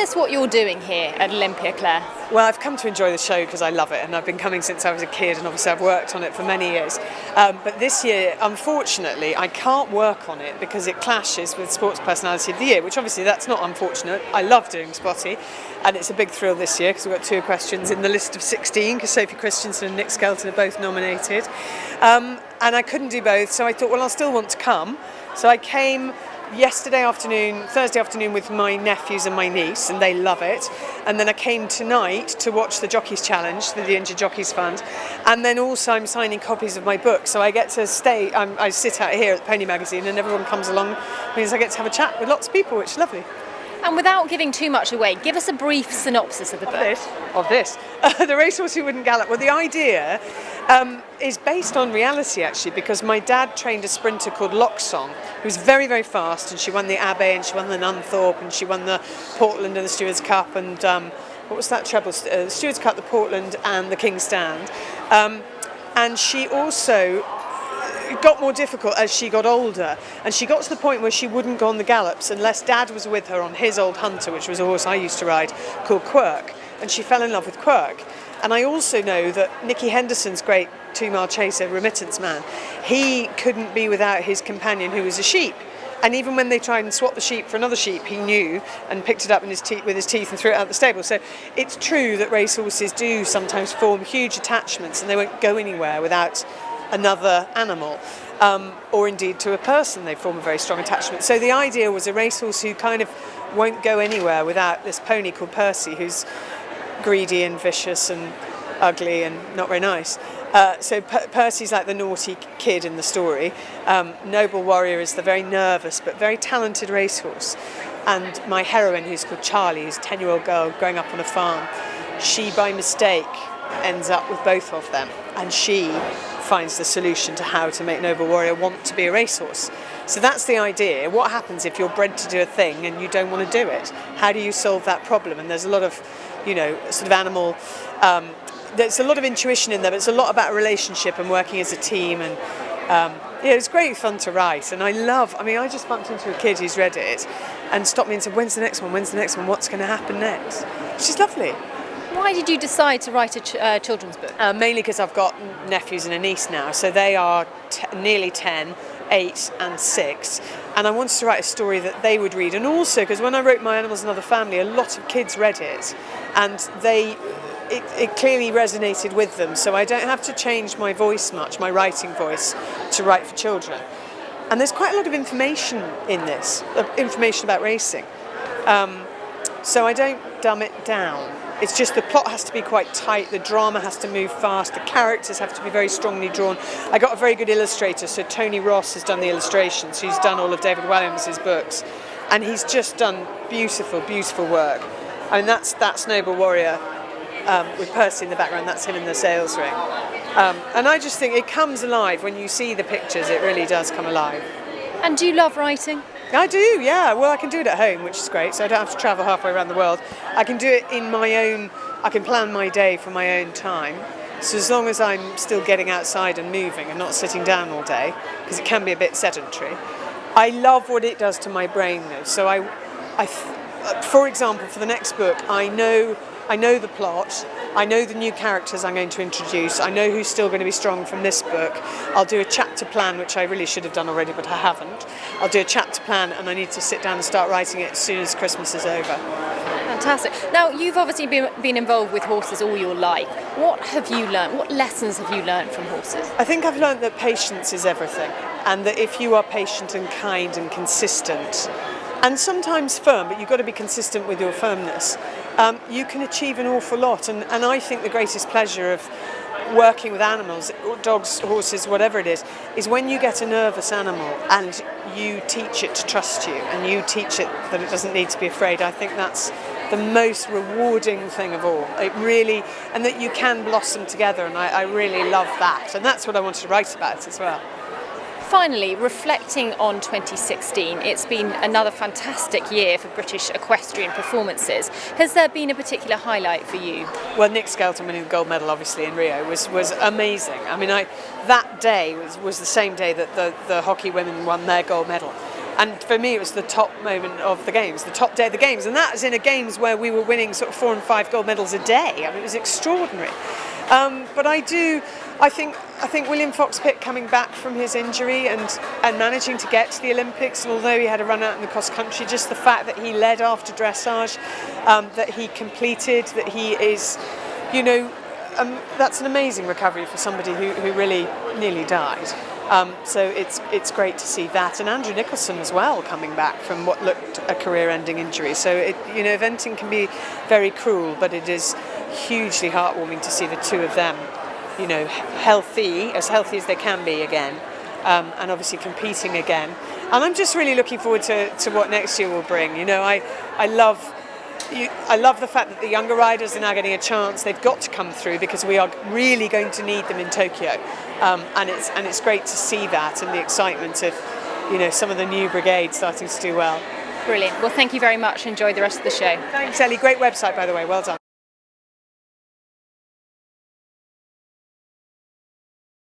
us what you're doing here at Olympia, Clare. Well, I've come to enjoy the show because I love it, and I've been coming since I was a kid, and obviously I've worked on it for many years. But this year, unfortunately, I can't work on it because it clashes with Sports Personality of the Year, which obviously that's not unfortunate. I love doing Spotty, and it's a big thrill this year because we've got 2 equestrians in the list of 16 because Sophie Christensen and Nick Skelton are both nominated. And I couldn't do both, so I thought, well, I'll still want to come. So I came Thursday afternoon with my nephews and my niece, and they love it. And then I came tonight to watch the Jockeys Challenge, the Injured Jockeys Fund. And then also I'm signing copies of my book, so I get to stay, I sit out here at the Pony Magazine and everyone comes along, means I get to have a chat with lots of people, which is lovely. And without giving too much away, give us a brief synopsis of the book. Of this. The Racehorse Who Wouldn't Gallop. Well, the idea is based on reality, actually, because my dad trained a sprinter called Locksong, who was very, very fast, and she won the Abbey, and she won the Nunthorpe, and she won the Portland and the Stewards Cup, and what was that treble? The Stewards Cup, the Portland, and the King's Stand. And she also it got more difficult as she got older, and she got to the point where she wouldn't go on the gallops unless Dad was with her on his old Hunter, which was a horse I used to ride, called Quirk, and she fell in love with Quirk. And I also know that Nicky Henderson's great 2-mile chaser, Remittance Man, he couldn't be without his companion who was a sheep. And even when they tried and swapped the sheep for another sheep, he knew and picked it up in with his teeth and threw it out the stable. So it's true that racehorses do sometimes form huge attachments, and they won't go anywhere without another animal, or indeed to a person they form a very strong attachment. So the idea was a racehorse who kind of won't go anywhere without this pony called Percy, who's greedy and vicious and ugly and not very nice. So Percy's like the naughty kid in the story. Noble Warrior is the very nervous but very talented racehorse. And my heroine, who's called Charlie, who's a 10-year-old girl growing up on a farm, she by mistake ends up with both of them, and she finds the solution to how to make Noble Warrior want to be a racehorse. So that's the idea. What happens if you're bred to do a thing and you don't want to do it? How do you solve that problem? And there's a lot of, sort of animal, there's a lot of intuition in there, but it's a lot about a relationship and working as a team. And it's great fun to write. And I just bumped into a kid who's read it and stopped me and said, when's the next one? What's going to happen next? Which is lovely. Why did you decide to write a children's book? Mainly because I've got nephews and a niece now, so they are nearly 10, 8 and 6, and I wanted to write a story that they would read. And also because when I wrote My Animals and Other Family, a lot of kids read it, and it clearly resonated with them, so I don't have to change my voice much, my writing voice, to write for children. And there's quite a lot of information in this, information about racing, so I don't dumb it down. It's just the plot has to be quite tight, the drama has to move fast, the characters have to be very strongly drawn. I got a very good illustrator, so Tony Ross has done the illustrations, who's done all of David Williams' books, and he's just done beautiful, beautiful work. I mean, that's Noble Warrior with Percy in the background, that's him in the sales ring. And I just think it comes alive when you see the pictures, it really does come alive. And do you love writing? I do, yeah. Well, I can do it at home, which is great, so I don't have to travel halfway around the world. I can do it in my own, I can plan my day for my own time. So as long as I'm still getting outside and moving and not sitting down all day, because it can be a bit sedentary, I love what it does to my brain though. So for example, for the next book, I know the plot, I know the new characters I'm going to introduce, I know who's still going to be strong from this book. I'll do a chapter plan, which I really should have done already, but I haven't. I'll do a chapter plan, and I need to sit down and start writing it as soon as Christmas is over. Fantastic. Now, you've obviously been involved with horses all your life. What have you learned? What lessons have you learned from horses? I think I've learned that patience is everything, and that if you are patient and kind and consistent, and sometimes firm, but you've got to be consistent with your firmness, you can achieve an awful lot. And I think the greatest pleasure of working with animals, dogs, horses, whatever it is when you get a nervous animal and you teach it to trust you and you teach it that it doesn't need to be afraid. I think that's the most rewarding thing of all. It really, and that you can blossom together, and I really love that. And that's what I wanted to write about as well. Finally, reflecting on 2016, it's been another fantastic year for British equestrian performances. Has there been a particular highlight for you? Well, Nick Skelton winning the gold medal, obviously, in Rio was amazing. I mean, that day was the same day that the hockey women won their gold medal. And for me, it was the top moment of the Games, the top day of the Games. And that was in a Games where we were winning sort of 4 and 5 gold medals a day. I mean, it was extraordinary. But I think William Fox-Pitt coming back from his injury and managing to get to the Olympics, and although he had a run out in the cross country, just the fact that he led after dressage, that he completed, that he is, that's an amazing recovery for somebody who really nearly died. So it's great to see that, and Andrew Nicholson as well coming back from what looked a career-ending injury. So eventing can be very cruel, but it is hugely heartwarming to see the two of them, healthy as they can be again, and obviously competing again. And I'm just really looking forward to what next year will bring. I love the fact that the younger riders are now getting a chance. They've got to come through because we are really going to need them in Tokyo, and it's great to see that, and the excitement of some of the new brigades starting to do well. Brilliant. Well, thank you very much. Enjoy the rest of the show. Thanks, Ellie. Great website, by the way. Well done.